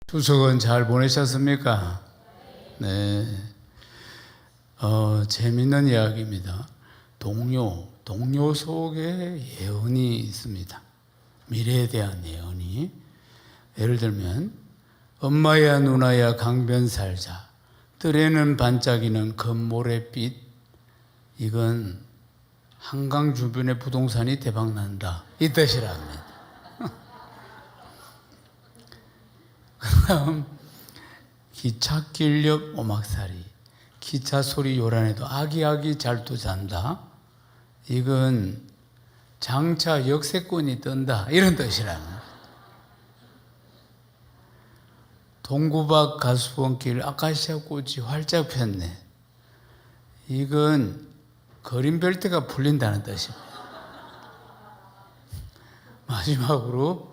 추석은 잘 보내셨습니까? 네. 재밌는 이야기입니다. 동료 속에 예언이 있습니다. 미래에 대한 예언이. 예를 들면, 엄마야 누나야 강변 살자. 뜰에는 반짝이는 금모래빛. 이건 한강 주변의 부동산이 대박난다. 이 뜻이랍니다. 그다음 기찻길 옆 오막살이, 기차 소리 요란해도 아기아기 잘도 잔다. 이건 장차 역세권이 뜬다, 이런 뜻이랍니다. 동구박 가수원길 아카시아 꽃이 활짝 폈네. 이건 그린벨트가 풀린다는 뜻입니다. 마지막으로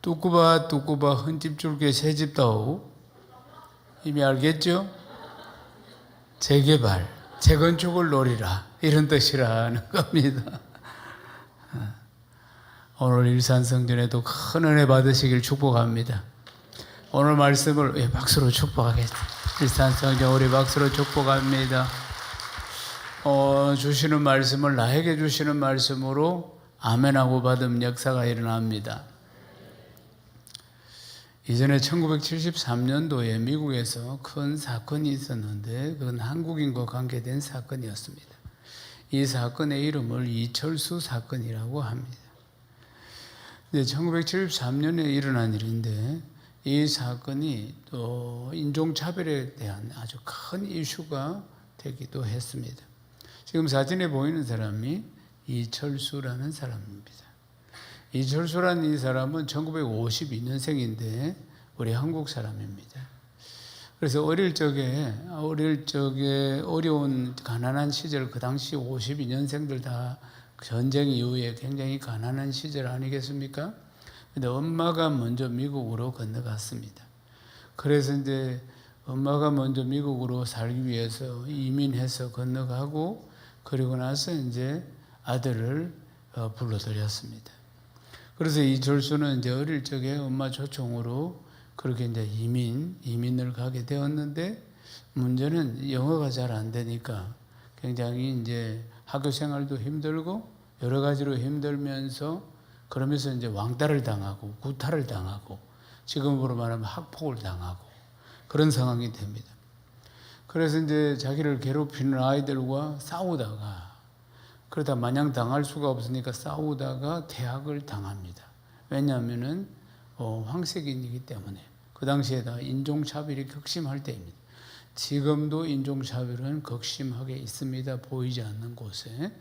뚜꾸바 헌집줄게 새집다오. 이미 알겠죠? 재개발, 재건축을 노리라, 이런 뜻이라는 겁니다. 오늘 일산성전에도 큰 은혜 받으시길 축복합니다. 오늘 말씀을 박수로 축복하겠습니다. 일산성전 우리 박수로 축복합니다. 주시는 말씀을 나에게 주시는 말씀으로 아멘하고 받은 역사가 일어납니다. 이전에 1973년도에 미국에서 큰 사건이 있었는데 그건 한국인과 관계된 사건이었습니다. 이 사건의 이름을 이철수 사건이라고 합니다. 1973년에 일어난 일인데 이 사건이 또 인종차별에 대한 아주 큰 이슈가 되기도 했습니다. 지금 사진에 보이는 사람이 이철수라는 사람입니다. 이철수라는 이 사람은 1952년생인데 우리 한국 사람입니다. 그래서 어릴 적에 어려운 가난한 시절, 그 당시 52년생들 다 전쟁 이후에 굉장히 가난한 시절 아니겠습니까? 근데 엄마가 먼저 미국으로 건너갔습니다. 그래서 이제 엄마가 먼저 미국으로 살기 위해서 이민해서 건너가고, 그리고 나서 이제 아들을 불러들였습니다. 그래서 이철수는 이제 어릴 적에 엄마 초청으로 그렇게 이제 이민을 가게 되었는데, 문제는 영어가 잘 안 되니까 굉장히 이제 학교 생활도 힘들고 여러 가지로 힘들면서, 그러면서 이제 왕따를 당하고 구타를 당하고 지금으로 말하면 학폭을 당하고 그런 상황이 됩니다. 그래서 이제 자기를 괴롭히는 아이들과 싸우다가, 그러다 마냥 당할 수가 없으니까 싸우다가 대학을 당합니다. 왜냐하면은 황색인이기 때문에. 그 당시에다 인종차별이 극심할 때입니다. 지금도 인종차별은 극심하게 있습니다. 보이지 않는 곳에.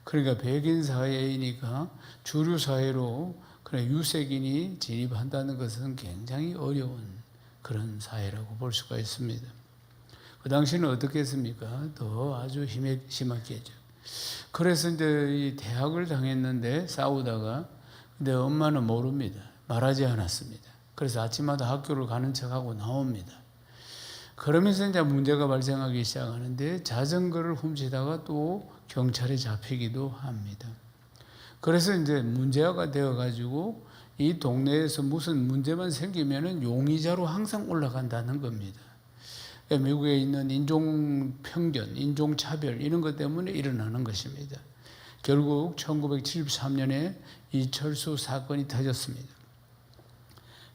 그러니까 백인 사회이니까 주류 사회로 그냥 유색인이 진입한다는 것은 굉장히 어려운 그런 사회라고 볼 수가 있습니다. 그 당시는 어떻게 했습니까? 더 아주 심했겠죠. 그래서 이제 이 대학을 당했는데 싸우다가, 근데 엄마는 모릅니다. 말하지 않았습니다. 그래서 아침마다 학교를 가는 척하고 나옵니다. 그러면서 이제 문제가 발생하기 시작하는데, 자전거를 훔치다가 또 경찰에 잡히기도 합니다. 그래서 이제 문제가 되어가지고 이 동네에서 무슨 문제만 생기면은 용의자로 항상 올라간다는 겁니다. 미국에 있는 인종편견, 인종차별 이런 것 때문에 일어나는 것입니다. 결국 1973년에 이철수 사건이 터졌습니다.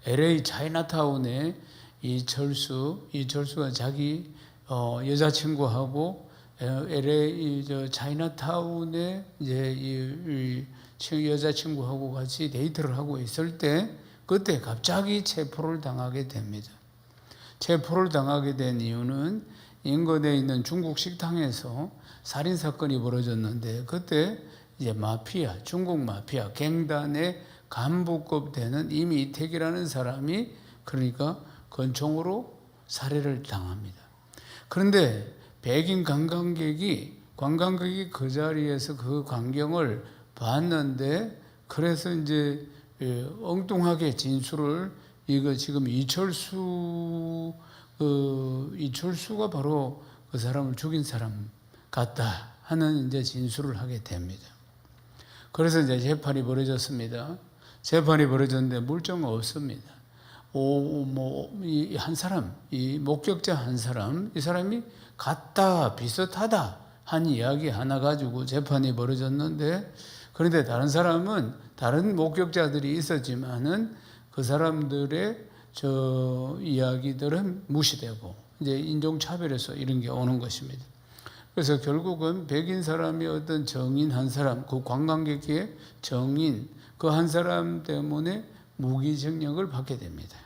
LA 차이나타운에 이철수가 자기 여자친구하고 LA 차이나타운에 이제 이 여자친구하고 같이 데이트를 하고 있을 때, 그때 갑자기 체포를 당하게 됩니다. 체포를 당하게 된 이유는 인근에 있는 중국 식당에서 살인 사건이 벌어졌는데, 그때 이제 마피아, 중국 마피아 갱단의 간부급 되는 이미택이라는 사람이, 그러니까 권총으로 살해를 당합니다. 그런데 백인 관광객이 그 자리에서 그 광경을 봤는데, 그래서 이제 엉뚱하게 진술을, 이거 지금 이철수가 바로 그 사람을 죽인 사람 같다 하는 이제 진술을 하게 됩니다. 그래서 이제 재판이 벌어졌습니다. 재판이 벌어졌는데 물증은 없습니다. 이 한 사람, 이 목격자 한 사람, 이 사람이 같다, 비슷하다 한 이야기 하나 가지고 재판이 벌어졌는데, 그런데 다른 사람은 다른 목격자들이 있었지만은 그 사람들의 저 이야기들은 무시되고 이제 인종차별에서 이런 게 오는 것입니다. 그래서 결국은 백인 사람이 어떤 정인 한 사람, 그 관광객의 정인 그 한 사람 때문에 무기징역을 받게 됩니다.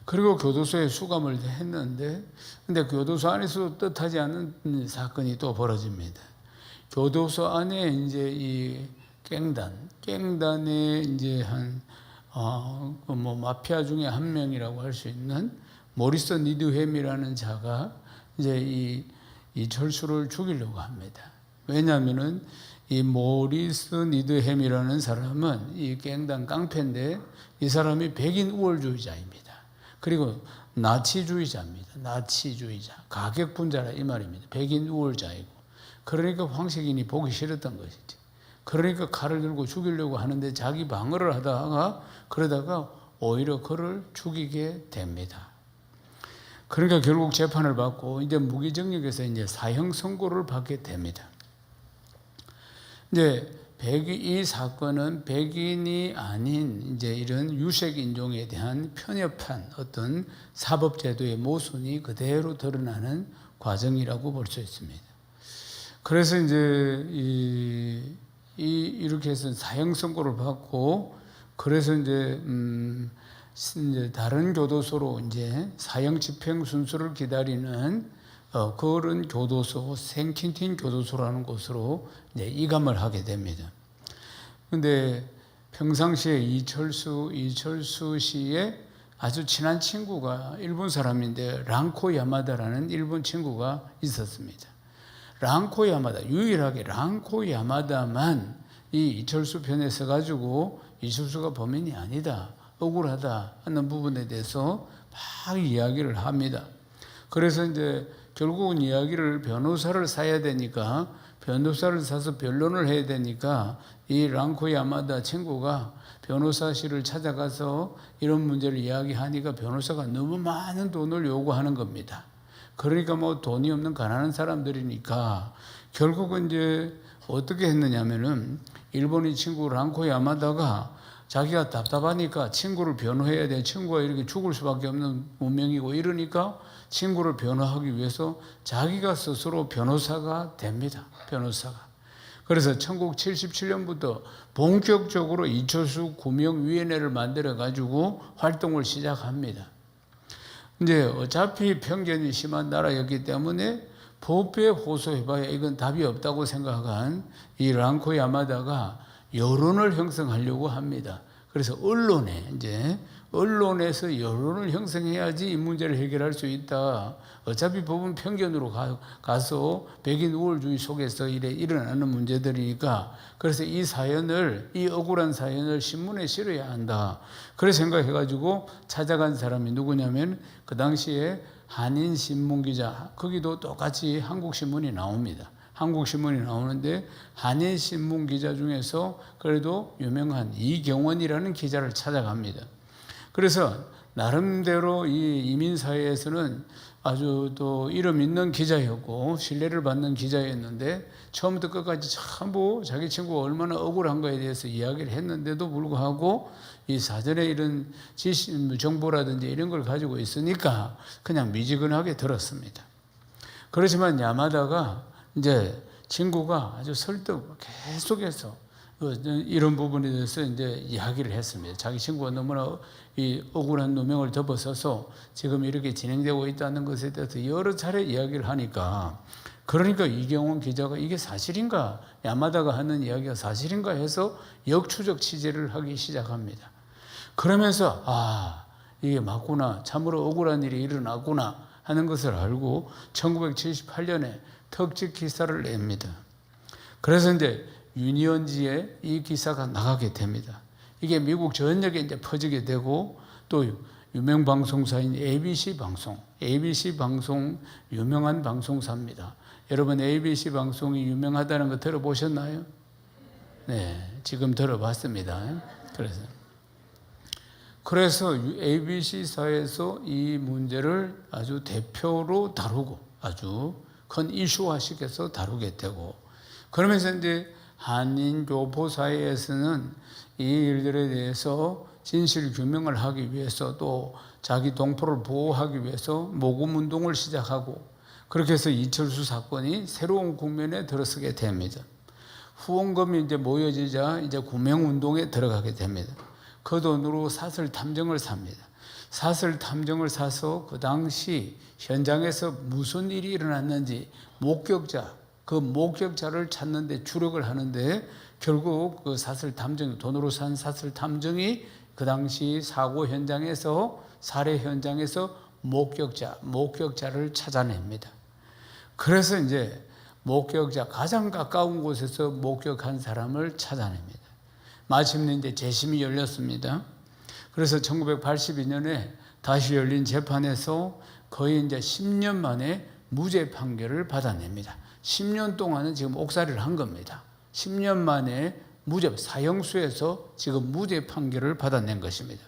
그리고 교도소에 수감을 했는데, 근데 교도소 안에서 뜻하지 않은 사건이 또 벌어집니다. 교도소 안에 이제 이 깽단에 이제 마피아 중에 한 명이라고 할 수 있는 모리스 니드햄이라는 자가 이제 이철수를 죽이려고 합니다. 왜냐하면은 이 모리스 니드햄이라는 사람은 이 깽단 깡패인데, 이 사람이 백인 우월주의자입니다. 그리고 나치주의자입니다. 나치주의자, 가격분자라 이 말입니다. 백인 우월자이고, 그러니까 황식인이 보기 싫었던 것이죠. 그러니까 칼을 들고 죽이려고 하는데 자기 방어를 하다가 그러다가 오히려 그를 죽이게 됩니다. 그러니까 결국 재판을 받고 이제 무기징역에서 이제 사형 선고를 받게 됩니다. 이제 이 사건은 백인이 아닌 이제 이런 유색 인종에 대한 편협한 어떤 사법제도의 모순이 그대로 드러나는 과정이라고 볼 수 있습니다. 그래서 이제 이렇게 해서 사형 선고를 받고, 그래서 이제 다른 교도소로 이제 사형 집행 순서를 기다리는 그런 교도소, 생킨틴 교도소라는 곳으로 이제 이감을 하게 됩니다. 근데 평상시에 이철수 씨의 아주 친한 친구가 일본 사람인데 랑코 야마다라는 일본 친구가 있었습니다. 랑코 야마다, 유일하게 랑코 야마다만 이 이철수 편에 서가지고 이철수가 범인이 아니다, 억울하다 하는 부분에 대해서 막 이야기를 합니다. 그래서 이제 결국은 이야기를 변호사를 사야 되니까, 변호사를 사서 변론을 해야 되니까 이 랑코 야마다 친구가 변호사실을 찾아가서 이런 문제를 이야기하니까 변호사가 너무 많은 돈을 요구하는 겁니다. 그러니까 뭐 돈이 없는 가난한 사람들이니까 결국은 이제 어떻게 했느냐면은 일본인 친구 랑코 야마다가 자기가 답답하니까 친구를 변호해야 돼. 친구가 이렇게 죽을 수밖에 없는 운명이고 이러니까 친구를 변호하기 위해서 자기가 스스로 변호사가 됩니다. 변호사가. 그래서 1977년부터 본격적으로 이철수 구명위원회를 만들어 가지고 활동을 시작합니다. 이제 어차피 편견이 심한 나라였기 때문에 법에 호소해봐야 이건 답이 없다고 생각한 이 랑코 야마다가 여론을 형성하려고 합니다. 그래서 언론에서 여론을 형성해야지 이 문제를 해결할 수 있다. 어차피 법은 편견으로 가서 백인 우월주의 속에서 일어나는 문제들이니까, 그래서 이 억울한 사연을 신문에 실어야 한다. 그래서 생각해가지고 찾아간 사람이 누구냐면 그 당시에 한인 신문 기자, 거기도 똑같이 한국신문이 나옵니다. 한국신문이 나오는데 한인 신문 기자 중에서 그래도 유명한 이경원이라는 기자를 찾아갑니다. 그래서 나름대로 이 이민사회에서는 아주 또 이름 있는 기자였고 신뢰를 받는 기자였는데, 처음부터 끝까지 전부 자기 친구가 얼마나 억울한 거에 대해서 이야기를 했는데도 불구하고 이 사전에 이런 정보라든지 이런 걸 가지고 있으니까 그냥 미지근하게 들었습니다. 그렇지만 야마다가 이제 친구가 아주 설득 계속해서 이런 부분에 대해서 이제 이야기를 했습니다. 자기 친구가 너무나 이 억울한 누명을 덮어서서 지금 이렇게 진행되고 있다는 것에 대해서 여러 차례 이야기를 하니까, 그러니까 이경원 기자가 이게 사실인가, 야마다가 하는 이야기가 사실인가 해서 역추적 취재를 하기 시작합니다. 그러면서 이게 맞구나, 참으로 억울한 일이 일어났구나 하는 것을 알고 1978년에 특집 기사를 냅니다. 그래서 이제 유니언지에 이 기사가 나가게 됩니다. 이게 미국 전역에 이제 퍼지게 되고, 또 유명 방송사인 ABC 방송 유명한 방송사입니다. 여러분 ABC 방송이 유명하다는 거 들어보셨나요? 네, 지금 들어봤습니다. 그래서 그래서 ABC 사회에서 이 문제를 아주 대표로 다루고 아주 큰 이슈화시켜서 다루게 되고, 그러면서 이제 한인교포 사회에서는 이 일들에 대해서 진실 규명을 하기 위해서 또 자기 동포를 보호하기 위해서 모금 운동을 시작하고, 그렇게 해서 이철수 사건이 새로운 국면에 들어서게 됩니다. 후원금이 이제 모여지자 이제 구명 운동에 들어가게 됩니다. 그 돈으로 사설 탐정을 삽니다. 사설 탐정을 사서 그 당시 현장에서 무슨 일이 일어났는지 그 목격자를 찾는데 주력을 하는데, 결국 그 사설 탐정, 돈으로 산 사설 탐정이 그 당시 사고 현장에서, 살해 현장에서 목격자를 찾아냅니다. 그래서 이제 가장 가까운 곳에서 목격한 사람을 찾아냅니다. 마침내 이제 재심이 열렸습니다. 그래서 1982년에 다시 열린 재판에서 거의 이제 10년 만에 무죄 판결을 받아냅니다. 10년 동안은 지금 옥살이를 한 겁니다. 10년 만에 사형수에서 지금 무죄 판결을 받아낸 것입니다.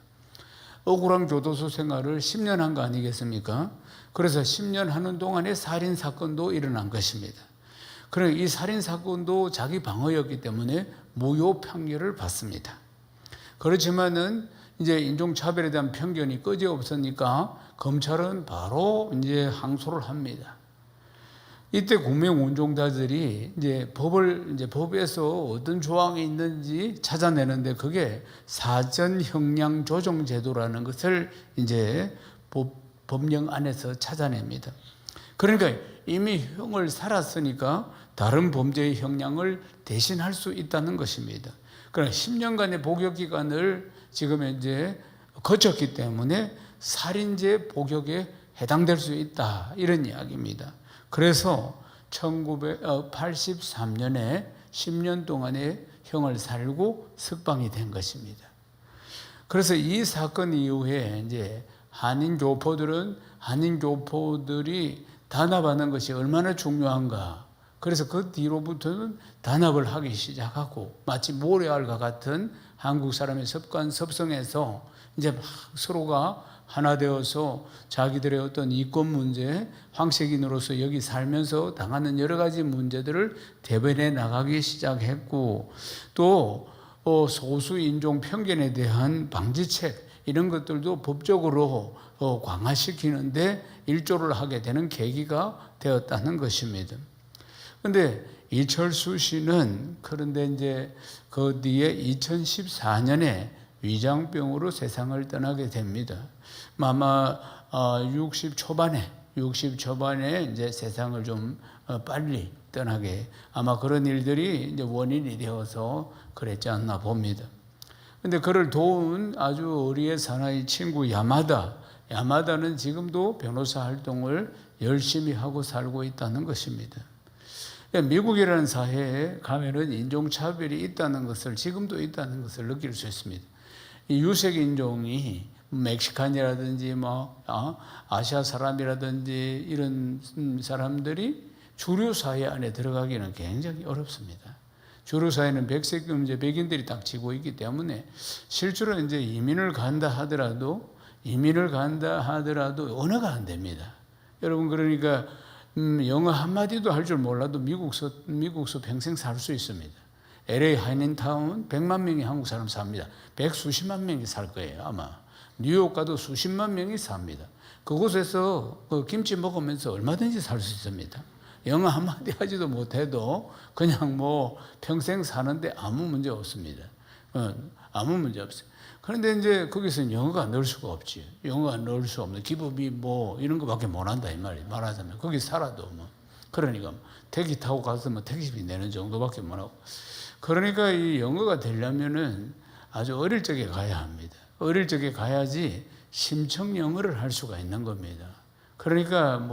억울한 교도소 생활을 10년 한 거 아니겠습니까? 그래서 10년 하는 동안에 살인 사건도 일어난 것입니다. 그러나 이 살인 사건도 자기 방어였기 때문에 무효 판결을 받습니다. 그렇지만은 이제 인종차별에 대한 편견이 끄지없으니까 검찰은 바로 이제 항소를 합니다. 이때 공명운동가들이 이제 법에서 어떤 조항이 있는지 찾아내는데, 그게 사전 형량 조정 제도라는 것을 이제 법령 안에서 찾아냅니다. 그러니까 이미 형을 살았으니까 다른 범죄의 형량을 대신할 수 있다는 것입니다. 그러나 10년간의 복역 기간을 지금 이제 거쳤기 때문에 살인죄 복역에 해당될 수 있다, 이런 이야기입니다. 그래서 1983년에 10년 동안의 형을 살고 석방이 된 것입니다. 그래서 이 사건 이후에 이제 한인교포들이 단합하는 것이 얼마나 중요한가. 그래서 그 뒤로부터는 단합을 하기 시작하고, 마치 모래알과 같은 한국 사람의 습성에서 이제 막 서로가 하나 되어서 자기들의 어떤 이권 문제, 황색인으로서 여기 살면서 당하는 여러 가지 문제들을 대변해 나가기 시작했고, 또 소수인종 편견에 대한 방지책, 이런 것들도 법적으로 강화시키는데 일조를 하게 되는 계기가 되었다는 것입니다. 그런데 이철수 씨는 그런데 이제 그 뒤에 2014년에 위장병으로 세상을 떠나게 됩니다. 아마 60 초반에 이제 세상을 좀 빨리 떠나게, 아마 그런 일들이 이제 원인이 되어서 그랬지 않나 봅니다. 근데 그를 도운 아주 어리의 사나이 친구 야마다는 지금도 변호사 활동을 열심히 하고 살고 있다는 것입니다. 미국이라는 사회에 가면은 인종차별이 있다는 것을, 지금도 있다는 것을 느낄 수 있습니다. 이 유색 인종이 멕시칸이라든지 아시아 사람이라든지 이런 사람들이 주류 사회 안에 들어가기는 굉장히 어렵습니다. 주류 사회는 백인들이 딱 지고 있기 때문에 실제로 이제 이민을 간다 하더라도 언어가 안 됩니다. 여러분, 그러니까 영어 한마디도 할 줄 몰라도 미국서 평생 살 수 있습니다. LA 한인타운 100만 명이 한국 사람 삽니다. 100수십만 명이 살 거예요, 아마. 뉴욕 가도 수십만 명이 삽니다. 그곳에서 김치 먹으면서 얼마든지 살 수 있습니다. 영어 한마디 하지도 못해도 그냥 평생 사는데 아무 문제 없습니다. 아무 문제 없어요. 그런데 이제 거기서 영어가 넣을 수가 없지. 영어가 넣을 수 없는 기법이 이런 거밖에 못 한다, 이 말이에요. 말하자면 거기 살아도 그러니까 택시 타고 가서 택시비 내는 정도밖에 못 하고. 그러니까 이 영어가 되려면은 아주 어릴 적에 가야 합니다. 어릴 적에 가야지 심청 영어를 할 수가 있는 겁니다. 그러니까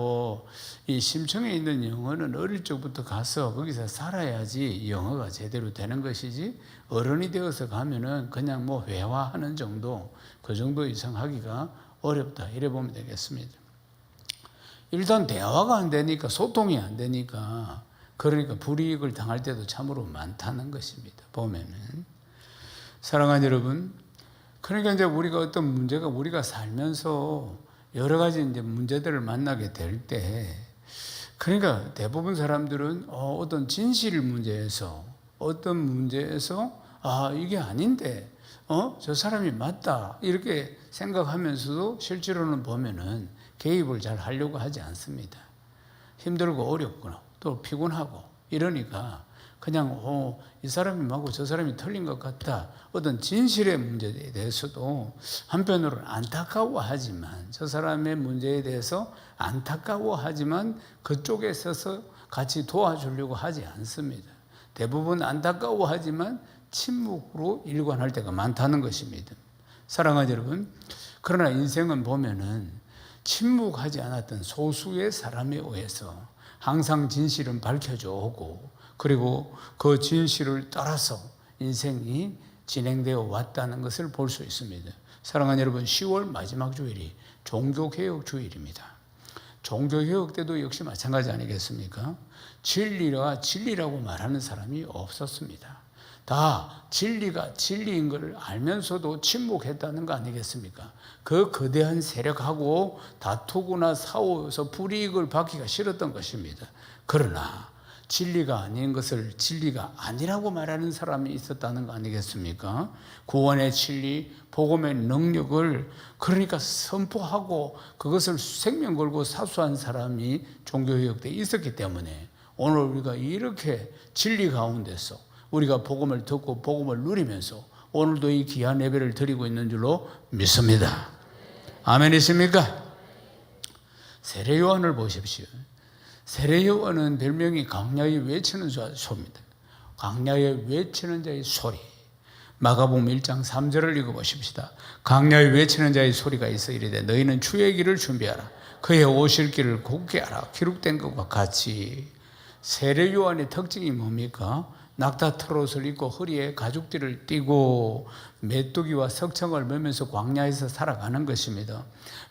이 심청에 있는 영어는 어릴 적부터 가서 거기서 살아야지 영어가 제대로 되는 것이지, 어른이 되어서 가면은 그냥 회화하는 정도, 그 정도 이상 하기가 어렵다, 이래 보면 되겠습니다. 일단 대화가 안 되니까, 소통이 안 되니까, 그러니까 불이익을 당할 때도 참으로 많다는 것입니다. 보면은. 사랑하는 여러분, 그러니까 이제 우리가 어떤 문제가 우리가 살면서 여러 가지 이제 문제들을 만나게 될 때, 그러니까 대부분 사람들은 어떤 진실 문제에서 어떤 문제에서 이게 아닌데 저 사람이 맞다 이렇게 생각하면서도 실제로는 보면은 개입을 잘 하려고 하지 않습니다. 힘들고 어렵거나 또 피곤하고 이러니까 그냥 이 사람이 맞고 저 사람이 틀린 것 같다. 어떤 진실의 문제에 대해서도 한편으로는 안타까워하지만, 저 사람의 문제에 대해서 안타까워하지만 그쪽에 서서 같이 도와주려고 하지 않습니다. 대부분 안타까워하지만 침묵으로 일관할 때가 많다는 것입니다. 사랑하는 여러분, 그러나 인생은 보면은 침묵하지 않았던 소수의 사람에 의해서 항상 진실은 밝혀져 오고, 그리고 그 진실을 따라서 인생이 진행되어 왔다는 것을 볼 수 있습니다. 사랑하는 여러분, 10월 마지막 주일이 종교개혁 주일입니다. 종교개혁 때도 역시 마찬가지 아니겠습니까? 진리라고 말하는 사람이 없었습니다. 다 진리가 진리인 걸 알면서도 침묵했다는 거 아니겠습니까? 그 거대한 세력하고 다투거나 싸워서 불이익을 받기가 싫었던 것입니다. 그러나 진리가 아닌 것을 진리가 아니라고 말하는 사람이 있었다는 거 아니겠습니까? 구원의 진리, 복음의 능력을 그러니까 선포하고 그것을 생명 걸고 사수한 사람이 종교개혁 때 있었기 때문에 오늘 우리가 이렇게 진리 가운데서 우리가 복음을 듣고 복음을 누리면서 오늘도 이 귀한 예배를 드리고 있는 줄로 믿습니다. 아멘이십니까? 세례 요한을 보십시오. 세례 요한은 별명이 강야에 외치는 소입니다. 강야에 외치는 자의 소리. 마가복음 1장 3절을 읽어보십시다. 강야에 외치는 자의 소리가 있어 이르되 너희는 주의 길을 준비하라. 그의 오실 길을 곧게 하라. 기록된 것과 같이. 세례 요한의 특징이 뭡니까? 낙타 트롯을 입고 허리에 가죽띠를 띠고 메뚜기와 석청을 메면서 광야에서 살아가는 것입니다.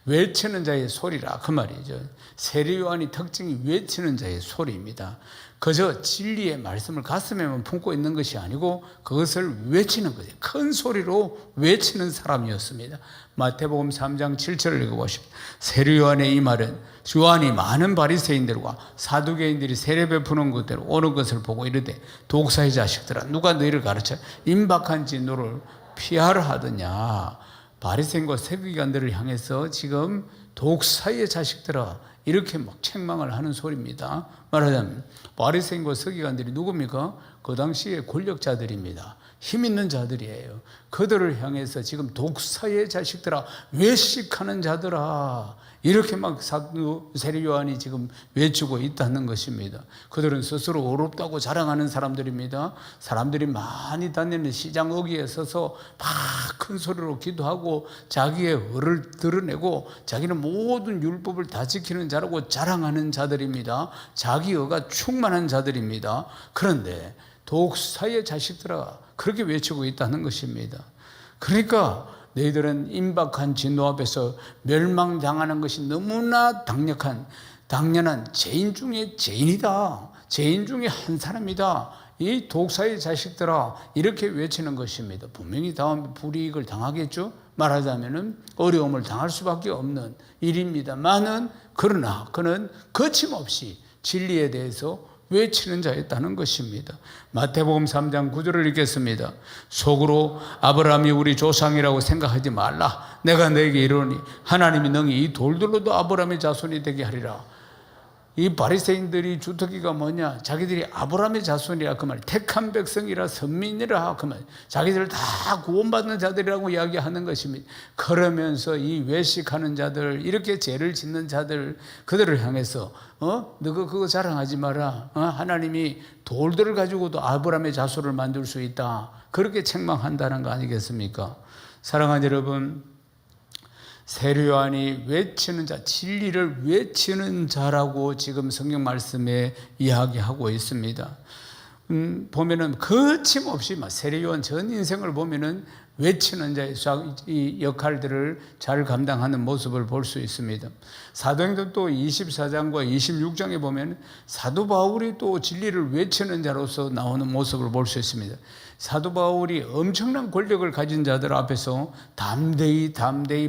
외치는 자의 소리라 그 말이죠. 세례 요한의 특징이 외치는 자의 소리입니다. 그저 진리의 말씀을 가슴에만 품고 있는 것이 아니고 그것을 외치는 거죠. 큰 소리로 외치는 사람이었습니다. 마태복음 3장 7절을 읽어보십시오. 세례 요한의 이 말은 요한이 많은 바리새인들과 사두개인들이 세례 베푸는 것대로 오는 것을 보고 이르되 독사의 자식들아 누가 너희를 가르쳐 임박한 진노를 피하라 하더냐. 바리새인과 세리관들을 향해서 지금 독사의 자식들아 이렇게 막 책망을 하는 소리입니다. 말하자면 바리새인과 서기관들이 누굽니까? 그 당시에 권력자들입니다. 힘 있는 자들이에요. 그들을 향해서 지금 독사의 자식들아, 외식하는 자들아, 이렇게 막 세례 요한이 지금 외치고 있다는 것입니다. 그들은 스스로 어렵다고 자랑하는 사람들입니다. 사람들이 많이 다니는 시장 어귀에 서서 막 큰 소리로 기도하고 자기의 의를 드러내고 자기는 모든 율법을 다 지키는 자라고 자랑하는 자들입니다. 자기 의가 충만한 자들입니다. 그런데 독사의 자식들아 그렇게 외치고 있다는 것입니다. 그러니까 너희들은 임박한 진노 앞에서 멸망당하는 것이 너무나 당연한 죄인 중에 죄인이다. 죄인 중에 한 사람이다. 이 독사의 자식들아 이렇게 외치는 것입니다. 분명히 다음에 불이익을 당하겠죠. 말하자면 어려움을 당할 수밖에 없는 일입니다만은 그러나 그는 거침없이 진리에 대해서 외치는 자였다는 것입니다. 마태복음 3장 9절을 읽겠습니다. 속으로 아브라함이 우리 조상이라고 생각하지 말라. 내가 너에게 이르노니 하나님이 능히 이 돌들로도 아브라함의 자손이 되게 하리라. 이 바리새인들이 주특기가 뭐냐? 자기들이 아브라함의 자손이라 그 말, 택한 백성이라 선민이라 그 말, 자기들 다 구원받는 자들이라고 이야기하는 것입니다. 그러면서 이 외식하는 자들, 이렇게 죄를 짓는 자들, 그들을 향해서 너가 그거 자랑하지 마라. 하나님이 돌들을 가지고도 아브라함의 자손을 만들 수 있다. 그렇게 책망한다는 거 아니겠습니까? 사랑하는 여러분, 세례 요한이 외치는 자, 진리를 외치는 자라고 지금 성경 말씀에 이야기하고 있습니다. 보면은 거침없이 막 세례요한 전 인생을 보면은 외치는 자의 이 역할들을 잘 감당하는 모습을 볼 수 있습니다. 사도행전 또 24장과 26장에 보면 사도 바울이 또 진리를 외치는 자로서 나오는 모습을 볼 수 있습니다. 사도 바울이 엄청난 권력을 가진 자들 앞에서 담대히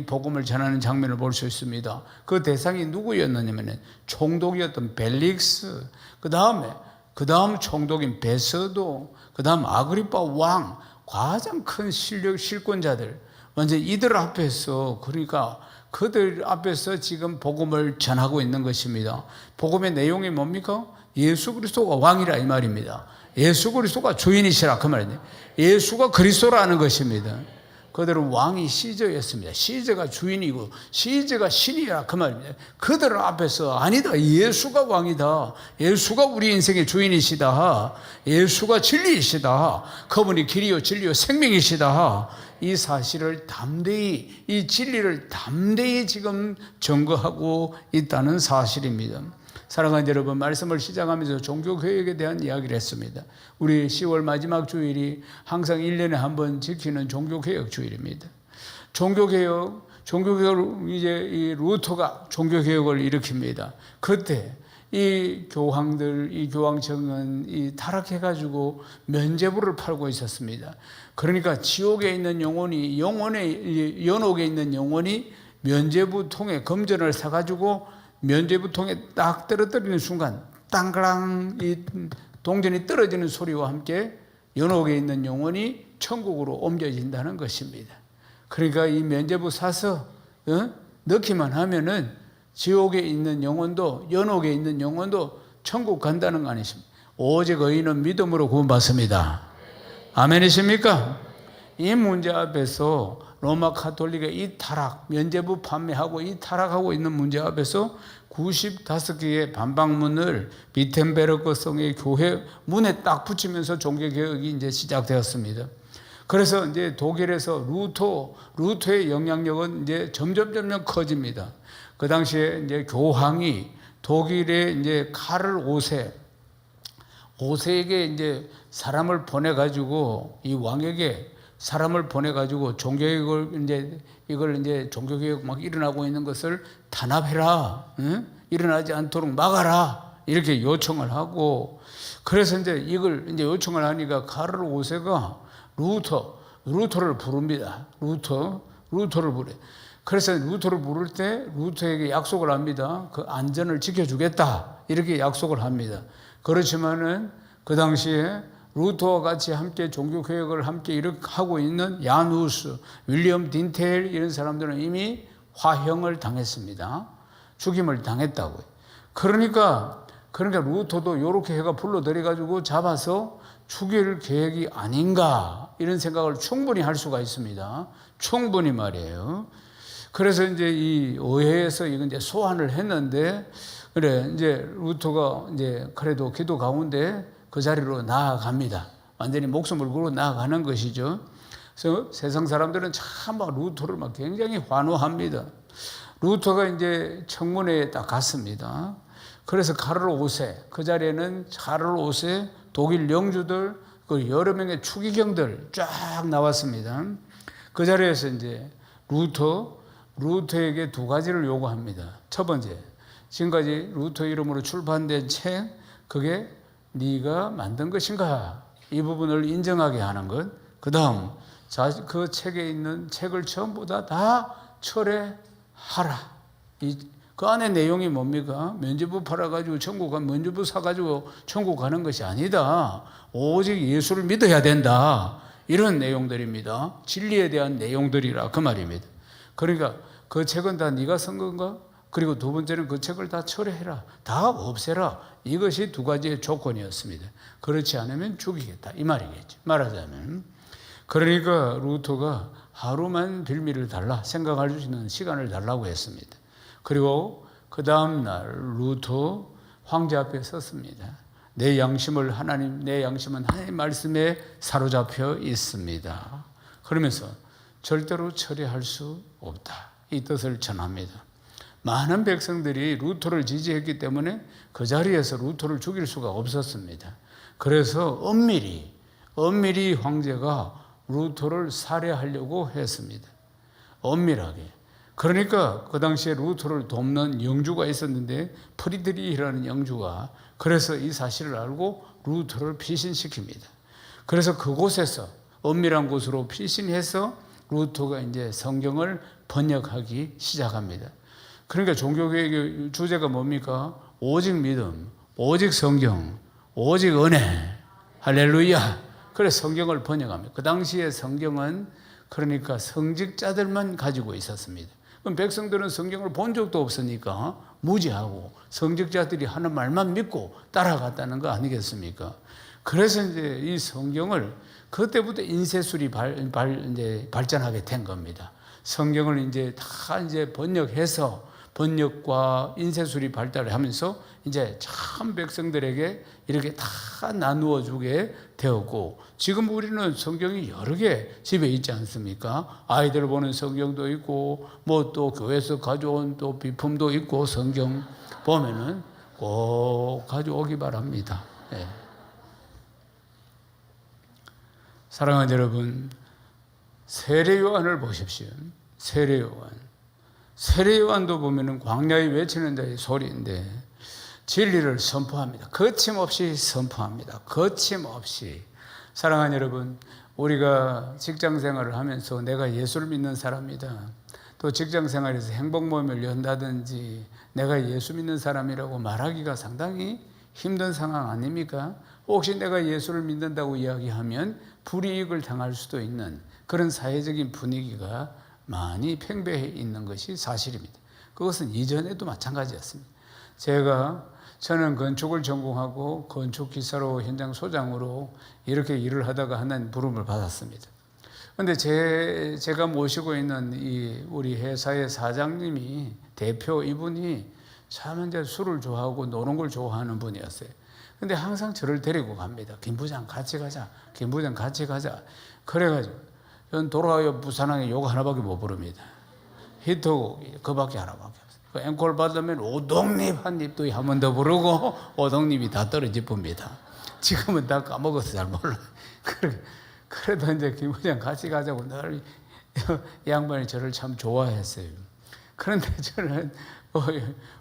복음을 전하는 장면을 볼 수 있습니다. 그 대상이 누구였느냐면 총독이었던 벨릭스, 그 다음 총독인 베서도, 그 다음 아그리파 왕, 가장 큰 실권자들, 완전 이들 앞에서, 그러니까 그들 앞에서 지금 복음을 전하고 있는 것입니다. 복음의 내용이 뭡니까? 예수 그리스도가 왕이라 이 말입니다. 예수 그리스도가 주인이시라 그 말이에요. 예수가 그리스도라는 것입니다. 그들은 왕이 시저였습니다. 시저가 주인이고 시저가 신이라 그 말입니다. 그들 앞에서 아니다, 예수가 왕이다, 예수가 우리 인생의 주인이시다, 예수가 진리이시다, 그분이 길이요 진리요 생명이시다, 이 사실을 담대히, 이 진리를 담대히 지금 증거하고 있다는 사실입니다. 사랑하는 여러분, 말씀을 시작하면서 종교개혁에 대한 이야기를 했습니다. 우리 10월 마지막 주일이 항상 1년에 한 번 지키는 종교개혁 주일입니다. 종교개혁, 이제 이 루터가 종교개혁을 일으킵니다. 그때 이 교황들, 이 교황청은 이 타락해가지고 면죄부를 팔고 있었습니다. 그러니까 지옥에 있는 영혼의 연옥에 있는 영혼이 면죄부 통에 금전을 사가지고 면죄부통에 딱 떨어뜨리는 순간 땅그랑 이 동전이 떨어지는 소리와 함께 연옥에 있는 영혼이 천국으로 옮겨진다는 것입니다. 그러니까 이 면죄부 사서 넣기만 하면은 지옥에 있는 영혼도 연옥에 있는 영혼도 천국 간다는 거 아니십니까? 오직 의인은 믿음으로 구원받습니다. 아멘이십니까? 이 문제 앞에서 로마 가톨릭의 이 타락, 면죄부 판매하고 이 타락하고 있는 문제 앞에서 95개의 반박문을 비텐베르크 성의 교회 문에 딱 붙이면서 종교개혁이 이제 시작되었습니다. 그래서 이제 독일에서 루터의 영향력은 이제 점점 커집니다. 그 당시에 이제 교황이 독일의 이제 카를 5세에게 이제 사람을 보내가지고 이 왕에게 사람을 보내가지고 이걸 이제 종교개혁 막 일어나고 있는 것을 탄압해라, 일어나지 않도록 막아라, 이렇게 요청을 하고, 그래서 이제 이걸 이제 요청을 하니까 카를 5세가 루터를 부릅니다. 루터를 부래. 그래서 루터를 부를 때 루터에게 약속을 합니다. 그 안전을 지켜주겠다, 이렇게 약속을 합니다. 그렇지만은 그 당시에 루터와 같이 함께 종교개혁을 함께 이렇게 하고 있는 야누스, 윌리엄 딘테일 이런 사람들은 이미 화형을 당했습니다. 죽임을 당했다고요. 그러니까 루터도 이렇게 해가 불러들여가지고 잡아서 죽일 계획이 아닌가, 이런 생각을 충분히 할 수가 있습니다. 충분히 말이에요. 그래서 이제 이 의회에서 이건 이제 소환을 했는데, 그래 이제 루터가 이제 그래도 기도 가운데 그 자리로 나아갑니다. 완전히 목숨을 걸고 나아가는 것이죠. 그래서 세상 사람들은 참 루터를 굉장히 환호합니다. 루터가 이제 청문회에 딱 갔습니다. 그래서 카를 5세, 그 자리에는 카를 5세, 독일 영주들, 그 여러 명의 추기경들 쫙 나왔습니다. 그 자리에서 이제 루터에게 두 가지를 요구합니다. 첫 번째, 지금까지 루터 이름으로 출판된 책, 그게 네가 만든 것인가? 이 부분을 인정하게 하는 것. 그 다음, 그 책에 있는 책을 전부 다 철회하라. 그 안에 내용이 뭡니까? 면죄부 팔아가지고 면죄부 사가지고 천국 가는 것이 아니다. 오직 예수를 믿어야 된다. 이런 내용들입니다. 진리에 대한 내용들이라 그 말입니다. 그러니까 그 책은 다 네가 쓴 건가? 그리고 두 번째는 그 책을 다 철회해라, 다 없애라. 이것이 두 가지의 조건이었습니다. 그렇지 않으면 죽이겠다, 이 말이겠죠, 말하자면. 그러니까 루터가 하루만 빌미를 달라, 생각할 수 있는 시간을 달라고 했습니다. 그리고 그 다음 날 루터 황제 앞에 섰습니다. 내 양심은 하나님 말씀에 사로잡혀 있습니다. 그러면서 절대로 철회할 수 없다, 이 뜻을 전합니다. 많은 백성들이 루터를 지지했기 때문에 그 자리에서 루터를 죽일 수가 없었습니다. 그래서 엄밀히 황제가 루터를 살해하려고 했습니다. 엄밀하게. 그러니까 그 당시에 루터를 돕는 영주가 있었는데 프리드리히라는 영주가 그래서 이 사실을 알고 루터를 피신시킵니다. 그래서 그곳에서 엄밀한 곳으로 피신해서 루터가 이제 성경을 번역하기 시작합니다. 그러니까 종교개혁의 주제가 뭡니까? 오직 믿음, 오직 성경, 오직 은혜. 할렐루야. 그래서 성경을 번역합니다. 그 당시에 성경은 그러니까 성직자들만 가지고 있었습니다. 그럼 백성들은 성경을 본 적도 없으니까 무지하고 성직자들이 하는 말만 믿고 따라갔다는 거 아니겠습니까? 그래서 이제 이 성경을 그때부터 인쇄술이 발전하게 된 겁니다. 성경을 이제 다 이제 번역해서 번역과 인쇄술이 발달을 하면서 이제 참 백성들에게 이렇게 다 나누어 주게 되었고, 지금 우리는 성경이 여러 개 집에 있지 않습니까? 아이들 보는 성경도 있고 뭐 또 교회에서 가져온 또 비품도 있고, 성경 보면은 꼭 가져오기 바랍니다. 네. 사랑하는 여러분, 세례 요한을 보십시오. 세례 요한도 보면은 광야에 외치는 자의 소리인데 진리를 선포합니다. 거침없이 선포합니다. 거침없이. 사랑하는 여러분, 우리가 직장 생활을 하면서 내가 예수를 믿는 사람이다, 또 직장 생활에서 행복 모임을 연다든지 내가 예수 믿는 사람이라고 말하기가 상당히 힘든 상황 아닙니까? 혹시 내가 예수를 믿는다고 이야기하면 불이익을 당할 수도 있는 그런 사회적인 분위기가 많이 팽배해 있는 것이 사실입니다. 그것은 이전에도 마찬가지였습니다. 저는 건축을 전공하고 건축기사로 현장 소장으로 이렇게 일을 하다가 하나님 부름을 받았습니다. 그런데 제가 모시고 있는 우리 회사의 사장님이, 대표 이분이 참 이제 술을 좋아하고 노는 걸 좋아하는 분이었어요. 근데 항상 저를 데리고 갑니다. 김 부장 같이 가자. 김 부장 같이 가자. 그래가지고 전 돌아와요 부산항에 요거 하나밖에 못 부릅니다. 히트곡 그밖에 하나밖에 없어요. 그 앵콜 받으면 오동잎 한 입도 한 번 더 부르고 오동잎이 다 떨어져 봅니다. 지금은 다 까먹어서 잘 몰라요. 그래도 이제 김 부장 같이 가자고 늘 이 양반이 저를 참 좋아했어요. 그런데 저는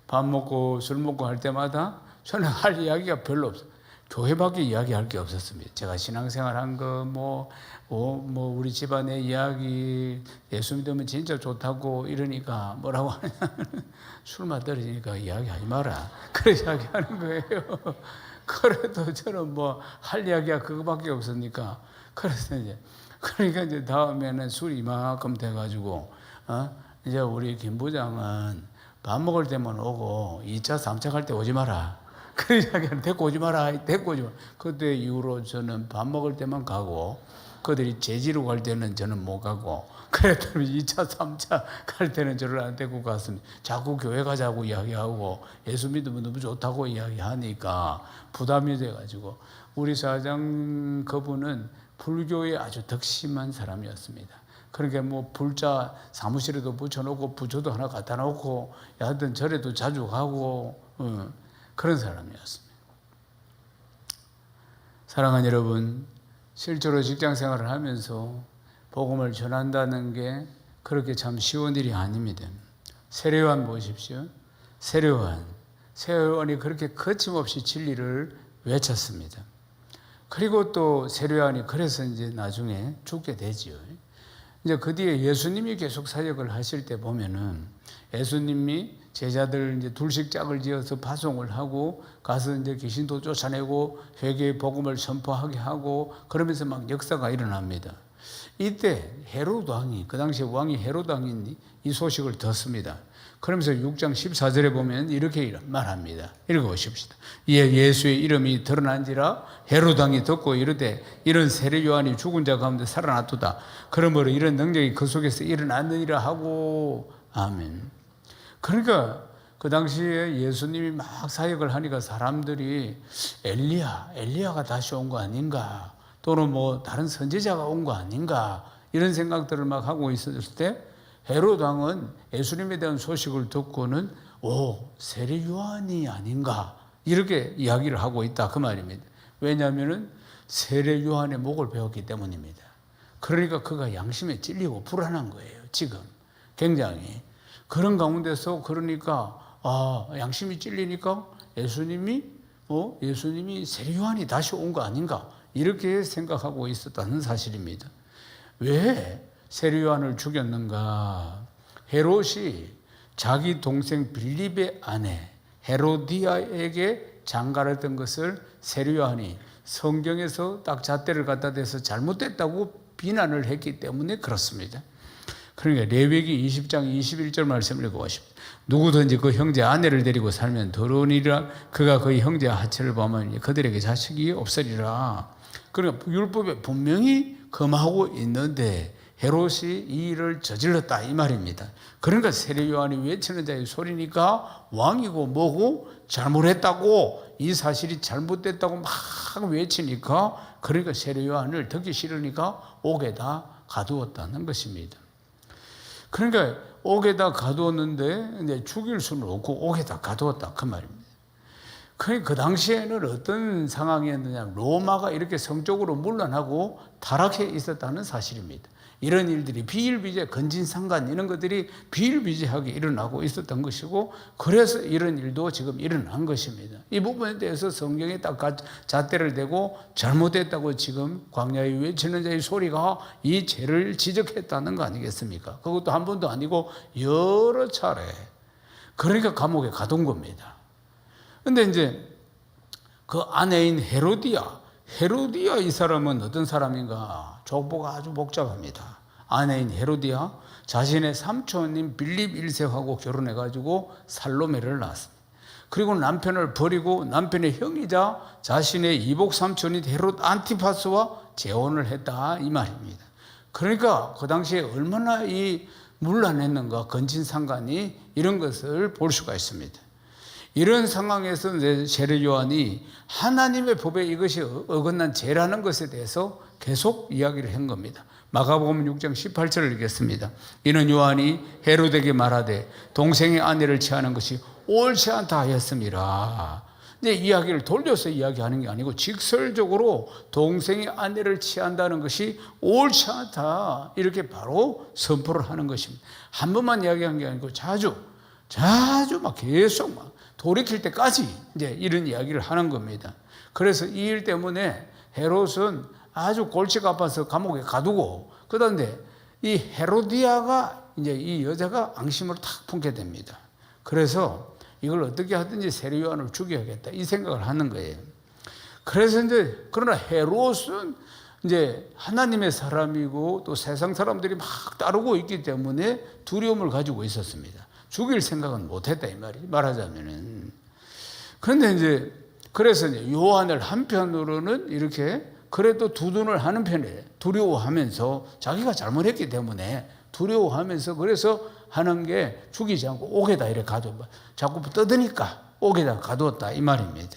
밥 먹고 술 먹고 할 때마다 저는 할 이야기가 별로 없어요. 교회밖에 이야기할 게 없었습니다. 제가 신앙생활 한 거, 우리 집안의 이야기, 예수 믿으면 진짜 좋다고 이러니까 뭐라고 하냐면 술만 떨어지니까 이야기하지 마라. 그래 이야기하는 거예요. 그래도 저는 할 이야기가 그거밖에 없으니까. 그러니까 이제 다음에는 술이 이만큼 돼가지고, 이제 우리 김 부장은 밥 먹을 때만 오고 2차, 3차 갈 때 오지 마라. 그런 이야기는 데리고 오지 마라. 그때 이후로 저는 밥 먹을 때만 가고, 그들이 제지로 갈 때는 저는 못 가고, 그랬더니 2차, 3차 갈 때는 저를 안 데리고 갔습니다. 자꾸 교회 가자고 이야기하고 예수 믿으면 너무 좋다고 이야기하니까 부담이 돼가지고, 우리 사장 그분은 불교에 아주 덕심한 사람이었습니다. 그러니까 불자 사무실에도 붙여놓고 부처도 하나 갖다 놓고 하여튼 절에도 자주 가고 그런 사람이었습니다. 사랑하는 여러분, 실제로 직장 생활을 하면서 복음을 전한다는 게 그렇게 참 쉬운 일이 아닙니다. 세례요한 보십시오. 세례요한이 그렇게 거침없이 진리를 외쳤습니다. 그리고 또 세례요한이 그래서 이제 나중에 죽게 되지요. 이제 그 뒤에 예수님이 계속 사역을 하실 때 보면은 예수님이 제자들 이제 둘씩 짝을 지어서 파송을 하고 가서 이제 귀신도 쫓아내고 회개의 복음을 선포하게 하고 그러면서 막 역사가 일어납니다. 이때 헤롯 왕이, 그 당시에 왕이 헤롯 왕이 이 소식을 듣습니다. 그러면서 6장 14절에 보면 이렇게 말합니다. 읽어보십시다. 이에 예수의 이름이 드러난지라 헤롯 왕이 듣고 이르되 이런 세례 요한이 죽은 자 가운데 살아났도다. 그러므로 이런 능력이 그 속에서 일어났느니라 하고. 아멘. 그러니까 그 당시에 예수님이 막 사역을 하니까 사람들이 엘리야가 다시 온 거 아닌가, 또는 다른 선지자가 온 거 아닌가, 이런 생각들을 막 하고 있었을 때 헤롯 왕은 예수님에 대한 소식을 듣고는 세례 요한이 아닌가 이렇게 이야기를 하고 있다 그 말입니다. 왜냐하면 세례 요한의 목을 베었기 때문입니다. 그러니까 그가 양심에 찔리고 불안한 거예요. 지금 굉장히 그런 가운데서 그러니까 양심이 찔리니까 예수님이 세례 요한이 다시 온 거 아닌가 이렇게 생각하고 있었다는 사실입니다. 왜 세례 요한을 죽였는가? 헤롯이 자기 동생 빌립의 아내 헤로디아에게 장가했던 것을 세례 요한이 성경에서 딱 잣대를 갖다 대서 잘못됐다고 비난을 했기 때문에 그렇습니다. 그러니까 레위기 20장 21절 말씀을 읽어보십시오. 누구든지 그 형제 아내를 데리고 살면 더러우니라. 그가 그 형제 하체를 보면 그들에게 자식이 없으리라. 그러니까 율법에 분명히 금하고 있는데 헤롯이 이 일을 저질렀다 이 말입니다. 그러니까 세례 요한이 외치는 자의 소리니까 왕이고 뭐고 잘못했다고 이 사실이 잘못됐다고 막 외치니까 그러니까 세례 요한을 듣기 싫으니까 옥에다 가두었다는 것입니다. 그러니까 옥에다 가두었는데 이제 죽일 수는 없고 옥에다 가두었다 그 말입니다. 그 당시에는 어떤 상황이었느냐, 로마가 이렇게 성적으로 문란하고 타락해 있었다는 사실입니다. 이런 일들이 비일비재, 건진상간 이런 것들이 비일비재하게 일어나고 있었던 것이고 그래서 이런 일도 지금 일어난 것입니다. 이 부분에 대해서 성경에 딱 잣대를 대고 잘못됐다고 지금 광야에 외치는 자의 소리가 이 죄를 지적했다는 거 아니겠습니까? 그것도 한 번도 아니고 여러 차례. 그러니까 감옥에 가둔 겁니다. 근데 이제 그 아내인 헤로디아 이 사람은 어떤 사람인가? 족보가 아주 복잡합니다. 아내인 헤로디아 자신의 삼촌인 빌립 1세하고 결혼해가지고 살로메를 낳았습니다. 그리고 남편을 버리고 남편의 형이자 자신의 이복 삼촌인 헤롯 안티파스와 재혼을 했다 이 말입니다. 그러니까 그 당시에 얼마나 이 문란했는가 건진상간이 이런 것을 볼 수가 있습니다. 이런 상황에서 세례 요한이 하나님의 법에 이것이 어긋난 죄라는 것에 대해서 계속 이야기를 한 겁니다. 마가복음 6장 18절을 읽겠습니다. 이는 요한이 헤롯에게 말하되 동생의 아내를 취하는 것이 옳지 않다 하였음이라. 이제 이야기를 돌려서 이야기하는 게 아니고 직설적으로 동생의 아내를 취한다는 것이 옳지 않다 이렇게 바로 선포를 하는 것입니다. 한 번만 이야기한 게 아니고 자주 막 계속 막 돌이킬 때까지 이제 이런 이야기를 하는 겁니다. 그래서 이 일 때문에 헤롯은 아주 골치가 아파서 감옥에 가두고 그런데 이 헤로디아가 이제 이 여자가 앙심을 탁 품게 됩니다. 그래서 이걸 어떻게 하든지 세례 요한을 죽여야겠다 이 생각을 하는 거예요. 그래서 이제 그러나 헤롯은 이제 하나님의 사람이고 또 세상 사람들이 막 따르고 있기 때문에 두려움을 가지고 있었습니다. 죽일 생각은 못했다 이 말이지 말하자면은. 그런데 이제 그래서 이제 요한을 한편으로는 이렇게 그래도 두둔을 하는 편이에요. 두려워하면서 자기가 잘못했기 때문에 두려워하면서 그래서 하는 게 죽이지 않고 옥에다 이렇게 가둬 자꾸 떠드니까 옥에다 가두었다 이 말입니다.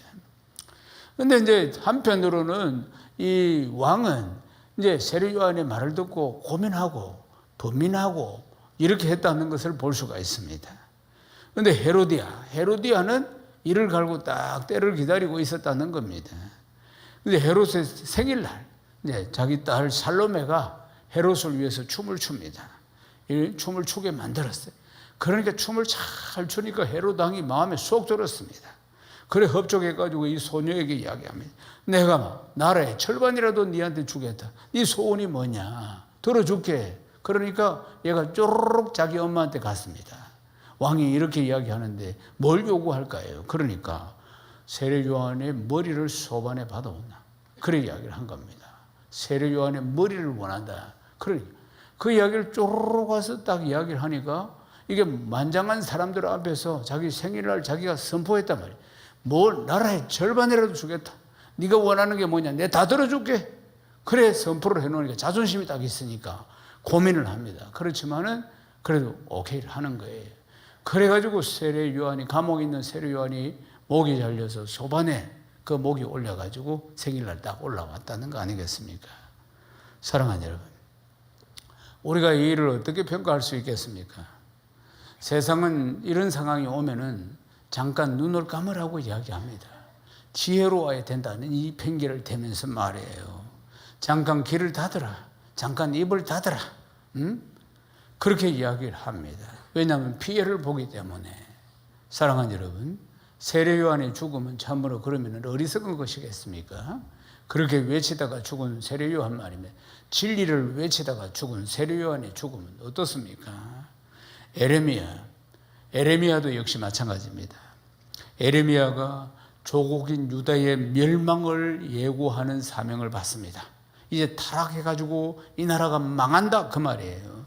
그런데 이제 한편으로는 이 왕은 이제 세례 요한의 말을 듣고 고민하고 번민하고 이렇게 했다는 것을 볼 수가 있습니다. 그런데 헤로디아는 이를 갈고 딱 때를 기다리고 있었다는 겁니다. 근데 헤롯의 생일날 이제 자기 딸 살로메가 헤롯을 위해서 춤을 춥니다. 이 춤을 추게 만들었어요. 그러니까 춤을 잘 추니까 헤롯 왕이 마음에 쏙 들었습니다. 그래 협족해가지고 이 소녀에게 이야기합니다. 내가 나라의 절반이라도 네한테 주겠다. 네 소원이 뭐냐? 들어줄게. 그러니까 얘가 쪼르륵 자기 엄마한테 갔습니다. 왕이 이렇게 이야기하는데 뭘 요구할까요? 그러니까 세례 요한의 머리를 소반에 받아온다. 그런 이야기를 한 겁니다. 세례 요한의 머리를 원한다. 그러니까 그 이야기를 쪼르륵 와서 딱 이야기를 하니까 이게 만장한 사람들 앞에서 자기 생일날 자기가 선포했단 말이에요. 뭘 나라의 절반이라도 주겠다. 네가 원하는 게 뭐냐? 내가 다 들어줄게. 그래 선포를 해놓으니까 자존심이 딱 있으니까 고민을 합니다. 그렇지만은 그래도 오케이를 하는 거예요. 그래가지고 세례 요한이 감옥에 있는 세례 요한이 목이 잘려서 소반에 그 목이 올려가지고 생일날 딱 올라왔다는 거 아니겠습니까? 사랑하는 여러분, 우리가 이 일을 어떻게 평가할 수 있겠습니까? 세상은 이런 상황이 오면은 잠깐 눈을 감으라고 이야기합니다. 지혜로워야 된다는 이 핑계를 대면서 말해요. 잠깐 귀를 닫으라. 잠깐 입을 닫으라. 그렇게 이야기를 합니다. 왜냐하면 피해를 보기 때문에. 사랑하는 여러분, 세례 요한의 죽음은 참으로 그러면 어리석은 것이겠습니까? 그렇게 외치다가 죽은 세례 요한 말이면, 진리를 외치다가 죽은 세례 요한의 죽음은 어떻습니까? 에레미야도 역시 마찬가지입니다. 에레미야가 조국인 유다의 멸망을 예고하는 사명을 받습니다. 이제 타락해가지고 이 나라가 망한다 그 말이에요.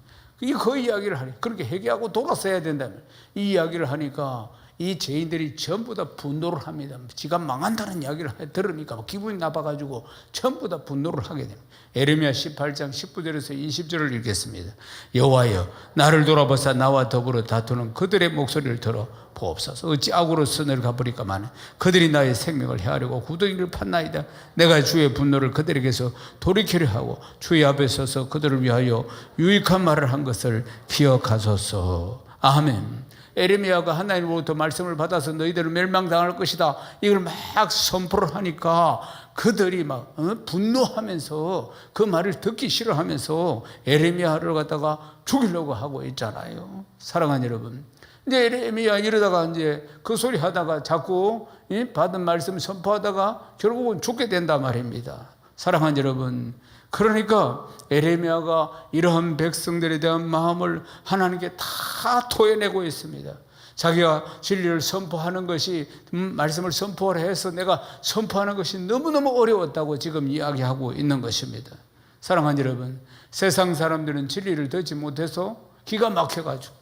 그 이야기를 하니, 그렇게 회개하고 돌아서야 된다면, 이 이야기를 하니까 이 죄인들이 전부 다 분노를 합니다. 지가 망한다는 이야기를 들으니까 기분이 나빠가지고 전부 다 분노를 하게 됩니다. 에레미야 18장 19절에서 20절을 읽겠습니다. 여호와여, 나를 돌아보사 나와 더불어 다투는 그들의 목소리를 들어 보옵소서. 어찌 악으로 선을 갚으리까 마는 그들이 나의 생명을 해하려고 구덩이를 팠나이다. 내가 주의 분노를 그들에게서 돌이키려 하고 주의 앞에 서서 그들을 위하여 유익한 말을 한 것을 기억하소서. 아멘. 에레미야가 하나님으로부터 말씀을 받아서 너희들은 멸망당할 것이다, 이걸 막 선포를 하니까 그들이 막 분노하면서 그 말을 듣기 싫어하면서 에레미야를 갖다가 죽이려고 하고 있잖아요. 사랑하는 여러분, 이제 에레미야 이러다가 이제 그 소리 하다가 자꾸 받은 말씀 선포하다가 결국은 죽게 된단 말입니다. 사랑하는 여러분, 그러니까 에레미야가 이러한 백성들에 대한 마음을 하나님께 다 토해내고 있습니다. 자기가 진리를 선포하는 것이, 말씀을 선포를 해서 내가 선포하는 것이 너무너무 어려웠다고 지금 이야기하고 있는 것입니다. 사랑하는 여러분, 세상 사람들은 진리를 듣지 못해서 기가 막혀가지고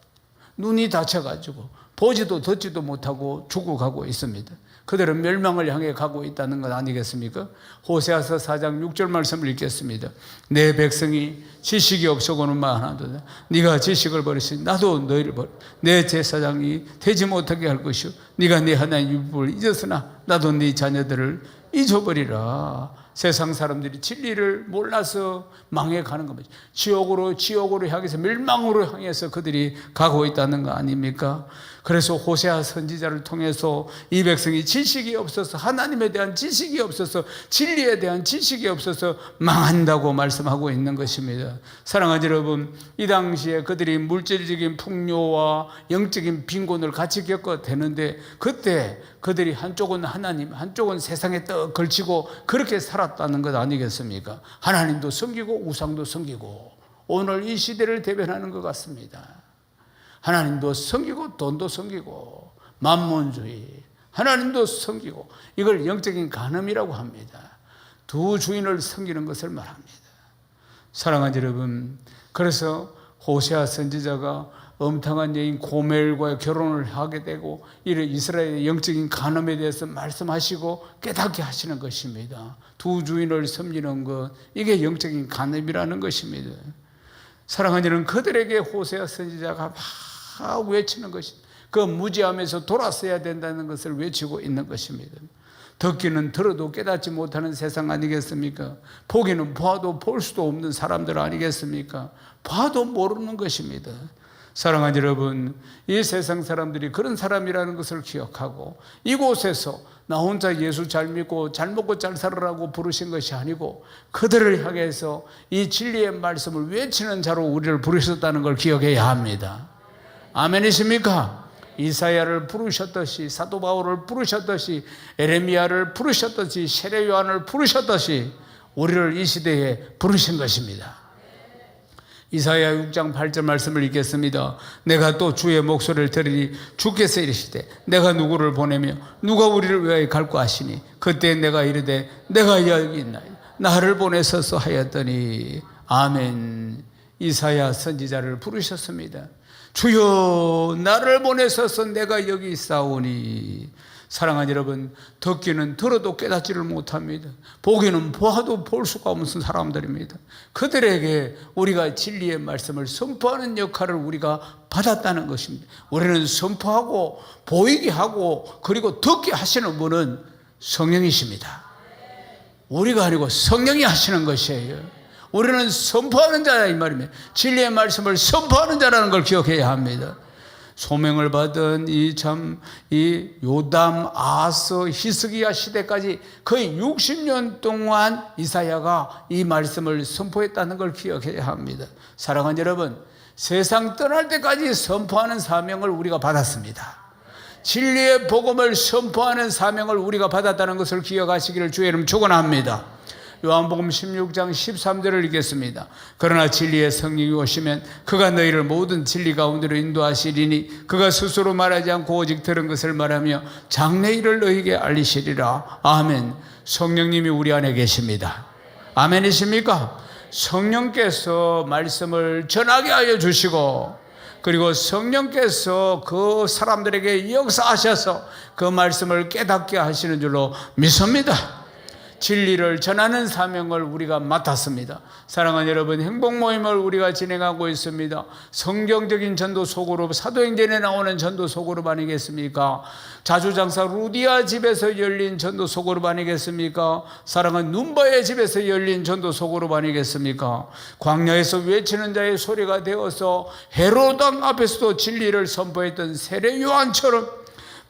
눈이 닫혀가지고 보지도 듣지도 못하고 죽어가고 있습니다. 그들은 멸망을 향해 가고 있다는 것 아니겠습니까? 호세아서 4장 6절 말씀을 읽겠습니다. 내 백성이 지식이 없어고는만 하나도다. 네가 지식을 버리시니 나도 너희를 버려. 내 제사장이 되지 못하게 할 것이요 네가 네 하나님 율법을 잊었으나 나도 네 자녀들을 잊어버리라. 세상 사람들이 진리를 몰라서 망해가는 겁니다. 지옥으로 향해서, 멸망으로 향해서 그들이 가고 있다는 거 아닙니까? 그래서 호세아 선지자를 통해서 이 백성이 지식이 없어서, 하나님에 대한 지식이 없어서, 진리에 대한 지식이 없어서 망한다고 말씀하고 있는 것입니다. 사랑하는 여러분, 이 당시에 그들이 물질적인 풍요와 영적인 빈곤을 같이 겪어대는데, 그때 그들이 한쪽은 하나님, 한쪽은 세상에 떡 걸치고 그렇게 살았다는 것 아니겠습니까? 하나님도 섬기고 우상도 섬기고, 오늘 이 시대를 대변하는 것 같습니다. 하나님도 섬기고 돈도 섬기고 만몬주의, 하나님도 섬기고, 이걸 영적인 간음이라고 합니다. 두 주인을 섬기는 것을 말합니다. 사랑하는 여러분, 그래서 호세아 선지자가 엄탕한 여인 고멜과 결혼을 하게 되고, 이런 이스라엘의 영적인 간음에 대해서 말씀하시고 깨닫게 하시는 것입니다. 두 주인을 섬기는 것, 이게 영적인 간음이라는 것입니다. 사랑하는 여러분, 그들에게 호세아 선지자가 막 외치는 것입니다. 그 무지함에서 돌아서야 된다는 것을 외치고 있는 것입니다. 듣기는 들어도 깨닫지 못하는 세상 아니겠습니까? 보기는 봐도 볼 수도 없는 사람들 아니겠습니까? 봐도 모르는 것입니다. 사랑하는 여러분, 이 세상 사람들이 그런 사람이라는 것을 기억하고, 이곳에서 나 혼자 예수 잘 믿고 잘 먹고 잘 살으라고 부르신 것이 아니고, 그들을 향해서 이 진리의 말씀을 외치는 자로 우리를 부르셨다는 걸 기억해야 합니다. 아멘이십니까? 이사야를 부르셨듯이, 사도 바울을 부르셨듯이, 에레미야를 부르셨듯이, 세례 요한을 부르셨듯이 우리를 이 시대에 부르신 것입니다. 이사야 6장 8절 말씀을 읽겠습니다. 내가 또 주의 목소리를 들으니 주께서 이르시되 내가 누구를 보내며 누가 우리를 위하여 갈고 하시니 그때 내가 이르되 내가 여기 있나이다. 나를 보내소서 하였더니. 아멘. 이사야 선지자를 부르셨습니다. 주여 나를 보내소서, 내가 여기 있사오니. 사랑하는 여러분, 듣기는 들어도 깨닫지를 못합니다. 보기는 보아도 볼 수가 없는 사람들입니다. 그들에게 우리가 진리의 말씀을 선포하는 역할을 우리가 받았다는 것입니다. 우리는 선포하고 보이게 하고 그리고 듣게 하시는 분은 성령이십니다. 우리가 아니고 성령이 하시는 것이에요. 우리는 선포하는 자야 이 말입니다. 진리의 말씀을 선포하는 자라는 걸 기억해야 합니다. 소명을 받은 이 요담, 아하스, 히스기야 시대까지 거의 60년 동안 이사야가 이 말씀을 선포했다는 걸 기억해야 합니다. 사랑하는 여러분, 세상 떠날 때까지 선포하는 사명을 우리가 받았습니다. 진리의 복음을 선포하는 사명을 우리가 받았다는 것을 기억하시기를 주의 이름 축원합니다. 요한복음 16장 13절을 읽겠습니다. 그러나 진리의 성령이 오시면 그가 너희를 모든 진리 가운데로 인도하시리니 그가 스스로 말하지 않고 오직 들은 것을 말하며 장래일을 너희에게 알리시리라. 아멘. 성령님이 우리 안에 계십니다. 아멘이십니까? 성령께서 말씀을 전하게 하여 주시고, 그리고 성령께서 그 사람들에게 역사하셔서 그 말씀을 깨닫게 하시는 줄로 믿습니다. 진리를 전하는 사명을 우리가 맡았습니다. 사랑하는 여러분, 행복 모임을 우리가 진행하고 있습니다. 성경적인 전도 소그룹, 사도행전에 나오는 전도 소그룹 아니겠습니까? 자주장사 루디아 집에서 열린 전도 소그룹 아니겠습니까? 사랑하는 눈바의 집에서 열린 전도 소그룹 아니겠습니까? 광야에서 외치는 자의 소리가 되어서 헤롯 왕 앞에서도 진리를 선포했던 세례 요한처럼,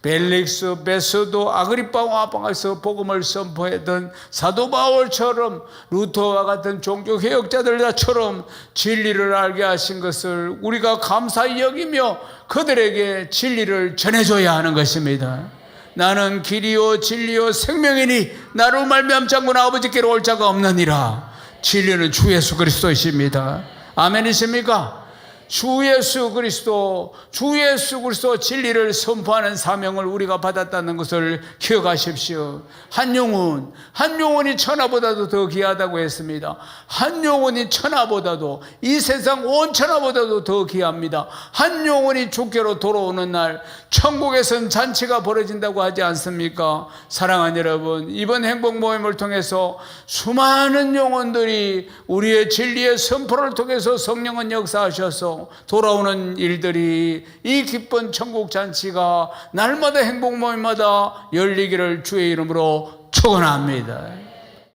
벨릭스, 베스도, 아그리파 왕 앞에서 복음을 선포했던 사도 바울처럼, 루터와 같은 종교 개혁자들처럼 진리를 알게 하신 것을 우리가 감사히 여기며 그들에게 진리를 전해줘야 하는 것입니다. 나는 길이요 진리요 생명이니 나로 말미암지 않고는 아버지께로 올 자가 없느니라. 진리는 주 예수 그리스도이십니다. 아멘이십니까? 주 예수 그리스도 진리를 선포하는 사명을 우리가 받았다는 것을 기억하십시오. 한 영혼이 천하보다도 더 귀하다고 했습니다. 한 영혼이 천하보다도, 이 세상 온 천하보다도 더 귀합니다. 한 영혼이 주께로 돌아오는 날 천국에선 잔치가 벌어진다고 하지 않습니까? 사랑하는 여러분, 이번 행복 모임을 통해서 수많은 영혼들이 우리의 진리의 선포를 통해서 성령은 역사하셔서 돌아오는 일들이, 이 기쁜 천국 잔치가 날마다 행복 모임마다 열리기를 주의 이름으로 축원합니다.